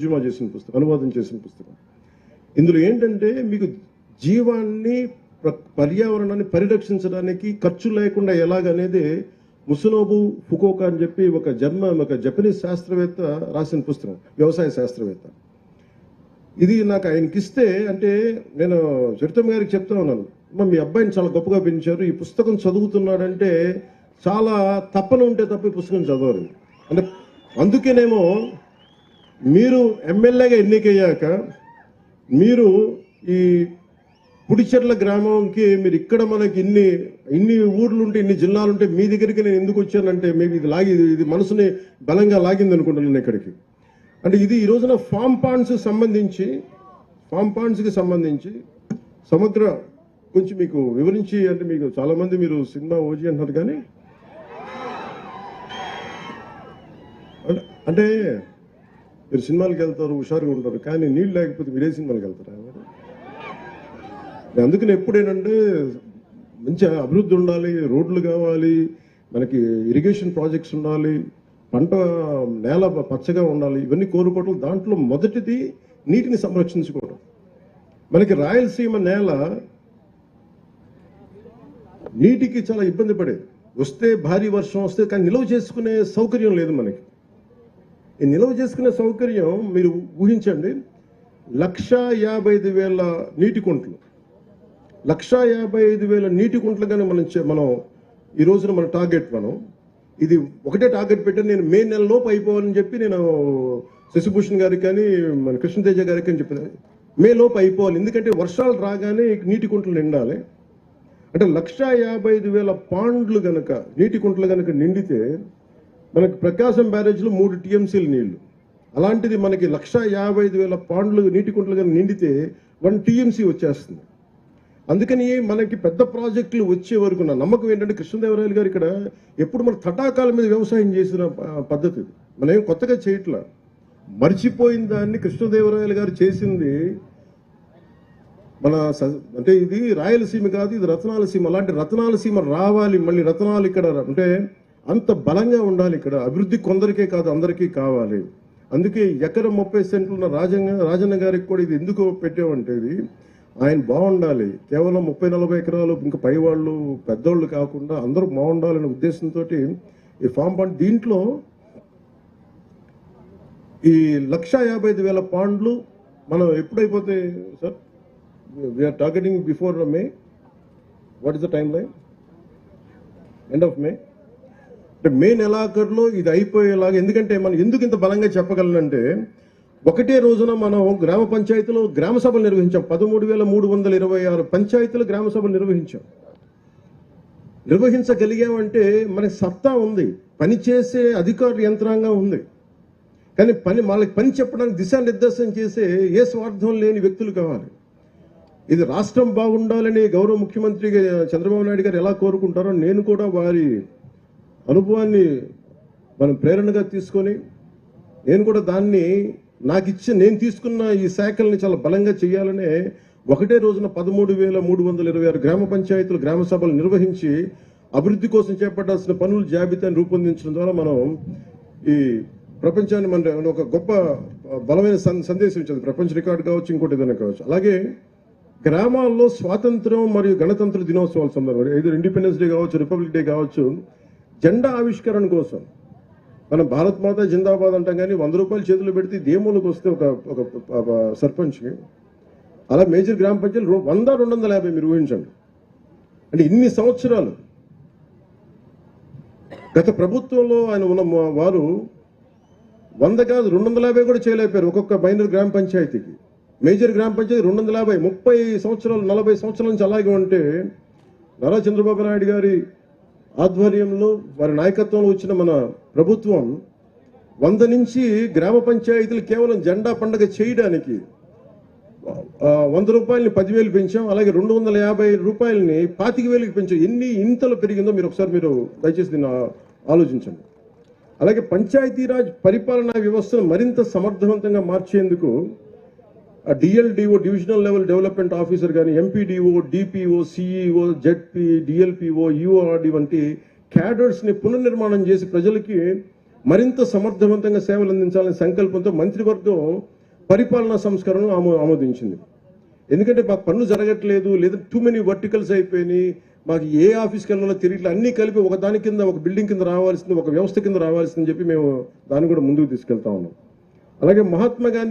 తర్జుమా చేసిన పుస్తకం, అనువాదం చేసిన పుస్తకం. ఇందులో ఏంటంటే మీకు జీవాన్ని పర్యావరణాన్ని పరిరక్షించడానికి ఖర్చు లేకుండా ఎలాగనేది ముసునోబు ఫుకోకా అని చెప్పి ఒక జపనీస్ శాస్త్రవేత్త రాసిన పుస్తకం, వ్యవసాయ శాస్త్రవేత్త. ఇది నాకు ఆయనకి ఇస్తే, అంటే నేను చరితమ్మ గారికి చెప్తా ఉన్నాను, మీ అబ్బాయిని చాలా గొప్పగా పెంచారు, ఈ పుస్తకం చదువుతున్నాడంటే చాలా తప్పన ఉంటే తప్ప ఈ పుస్తకం చదవరు. అంటే అందుకేనేమో మీరు ఎమ్మెల్యేగా ఎన్నికయ్యాక మీరు ఈ పుడిచెర్ల గ్రామంకి మీరు ఇక్కడ మనకి ఇన్ని ఊర్లు ఉంటే, ఇన్ని జిల్లాలు ఉంటే మీ దగ్గరికి నేను ఎందుకు వచ్చానంటే మేబీ ఇది మనసుని బలంగా లాగింది అనుకుంటున్నాను ఇక్కడికి. అంటే ఇది ఈ రోజున ఫామ్ పాండ్స్కి సంబంధించి సమగ్ర కొంచెం మీకు వివరించి, అంటే మీకు చాలామంది మీరు సినిమా ఓజీ అంటున్నారు కానీ అంటే మీరు సినిమాలకు వెళ్తారు, హుషారుగా ఉంటారు, కానీ నీళ్ళు లేకపోతే మీరే సినిమాలకు వెళ్తారా? అందుకని ఎప్పుడేనంటే మంచి అభివృద్ధి ఉండాలి, రోడ్లు కావాలి, మనకి ఇరిగేషన్ ప్రాజెక్ట్స్ ఉండాలి, పంట నేల పచ్చగా ఉండాలి, ఇవన్నీ కోరుకోవటం. దాంట్లో మొదటిది నీటిని సంరక్షించుకోవడం. మనకి రాయలసీమ నేల నీటికి చాలా ఇబ్బంది పడేది, వస్తే భారీ వర్షం వస్తే, కానీ నిల్వ చేసుకునే సౌకర్యం లేదు మనకి. ఈ నిల్వ చేసుకునే సౌకర్యం మీరు ఊహించండి, 1,55,000 నీటి కుంటలు, 1,55,000 నీటి కుంటలు కానీ మనం ఈ రోజున మన టార్గెట్, ఇది ఒకటే టార్గెట్ పెట్టాను నేను, మే నెలలోపు అయిపోవాలని చెప్పి నేను శశిభూషణ్ గారికి కానీ మన కృష్ణతేజ గారికి అని చెప్పాను, మే లోపు అయిపోవాలి, ఎందుకంటే వర్షాలు రాగానే నీటి కుంటలు నిండాలి. అంటే 1,55,000 పాండ్లు గనక నీటి కుంటలు గనక నిండితే మనకి ప్రకాశం బ్యారేజ్లో 3 TMCల నీళ్లు, అలాంటిది మనకి 1,55,000 పాండ్లు నీటి కుంటలు కనుక నిండితే 1 TMC వచ్చేస్తుంది. అందుకని మనకి పెద్ద ప్రాజెక్టులు వచ్చే వరకు నా నమ్మకం ఏంటంటే, కృష్ణదేవరాయలు గారు ఇక్కడ ఎప్పుడు మన తటాకాల మీద వ్యవసాయం చేసిన పద్ధతి, మనం ఏం కొత్తగా చేయట్లా, మర్చిపోయిన దాన్ని కృష్ణదేవరాయలు గారు చేసింది. అంటే ఇది రాయలసీమ కాదు, ఇది రతనాలసీమ. అలాంటి రతనాలసీమ రావాలి, మళ్ళీ రతనాలు ఇక్కడ అంటే అంత బలంగా ఉండాలి. ఇక్కడ అభివృద్ధి కొందరికే కాదు, అందరికీ కావాలి. అందుకే ఎకరం 30 సెంట్లు ఉన్న రాజన్న గారికి కూడా ఇది ఎందుకు పెట్టామంటే, ఇది ఆయన బాగుండాలి, కేవలం 30-40 ఎకరాలు ఇంకా పై వాళ్ళు పెద్దోళ్ళు కాకుండా అందరూ బాగుండాలనే ఉద్దేశంతో ఈ ఫామ్ పాండ్, దీంట్లో ఈ 1,55,000 పాండ్లు మనం ఎప్పుడైపోతాయి sir? We're targeting before May. What is the timeline? End of May. అంటే మే నెలాఖరులో ఇది అయిపోయేలాగా. ఎందుకంటే మనం ఎందుకు ఇంత బలంగా చెప్పగలనంటే, ఒకటే రోజున మనం గ్రామ పంచాయతీలో గ్రామ సభలు నిర్వహించాం. 13,326 పంచాయతీలు గ్రామ సభలు నిర్వహించగలిగామంటే మనకి సత్తా ఉంది, పనిచేసే అధికారుల యంత్రాంగం ఉంది. కానీ వాళ్ళకి పని చెప్పడానికి దిశానిర్దేశం చేసే ఏ స్వార్థం లేని వ్యక్తులు కావాలి. ఇది రాష్ట్రం బాగుండాలని గౌరవ ముఖ్యమంత్రి చంద్రబాబు నాయుడు గారు ఎలా కోరుకుంటారో, నేను కూడా వారి అనుభవాన్ని మనం ప్రేరణగా తీసుకొని నేను కూడా దాన్ని నేను తీసుకున్న ఈ శాఖల్ని చాలా బలంగా చేయాలనే ఒకటే రోజున 13,326 గ్రామ పంచాయతీలు గ్రామ సభలు నిర్వహించి అభివృద్ధి కోసం చేపట్టాల్సిన పనుల జాబితాను రూపొందించడం ద్వారా మనం ఈ ప్రపంచాన్ని మన ఒక గొప్ప బలమైన సందేశం ఇచ్చింది. ప్రపంచ రికార్డు కావచ్చు, ఇంకోటి ఏదైనా కావచ్చు. అలాగే గ్రామాల్లో స్వాతంత్రం మరియు గణతంత్ర దినోత్సవాల సందర్భంగా, ఇది ఇండిపెండెన్స్ డే కావచ్చు, రిపబ్లిక్ డే కావచ్చు, జెండా ఆవిష్కరణ కోసం మనం భారత్ మాత జిందాబాద్ అంటాం, కానీ 100 రూపాయలు చేతులు పెడితే దేములకు వస్తే ఒక సర్పంచ్కి, అలా మేజర్ గ్రామ పంచాయతీలు 100-250 మీరు ఊహించండి. అంటే ఇన్ని సంవత్సరాలు గత ప్రభుత్వంలో ఆయన ఉన్న వారు 100 కాదు 250 కూడా చేయలేకపోయారు ఒక్కొక్క మైనర్ గ్రామ పంచాయతీకి. మేజర్ గ్రామ పంచాయతీ 250, 30 సంవత్సరాలు 40 సంవత్సరాల నుంచి అలాగే ఉంటే, నారా చంద్రబాబు నాయుడు గారి ఆధ్వర్యంలో వారి నాయకత్వంలో వచ్చిన మన ప్రభుత్వం 100 నుంచి గ్రామ పంచాయతీలు కేవలం జెండా పండుగ చేయడానికి 100 రూపాయలని 10,000 పెంచాం. అలాగే 250 రూపాయలని 25,000కి పెంచాం. ఇంతలో పెరిగిందో మీరు ఒకసారి దయచేసి దీన్ని ఆలోచించండి. అలాగే పంచాయతీరాజ్ పరిపాలనా వ్యవస్థను మరింత సమర్థవంతంగా మార్చేందుకు DLDO, divisional level development officer కానీ, MPDO, DPO, CEO, ZP, DLPO, URD వంటి క్యాడర్స్ని పునర్నిర్మాణం చేసి ప్రజలకి మరింత సమర్థవంతంగా సేవలు అందించాలనే సంకల్పంతో మంత్రివర్గం పరిపాలనా సంస్కరణను ఆమోదించింది. ఎందుకంటే మాకు పనులు జరగట్లేదు, లేదా టూ మెనీ వర్టికల్స్ అయిపోయినాయి, మాకు ఏ ఆఫీస్కి వెళ్ళాలో తిరిగి అన్నీ కలిపి ఒక దాని కింద, ఒక బిల్డింగ్ కింద రావాల్సింది, ఒక వ్యవస్థ కింద రావాల్సిందని చెప్పి మేము దాన్ని కూడా ముందుకు తీసుకెళ్తా ఉన్నాం. అలాగే మహాత్మా గాంధీ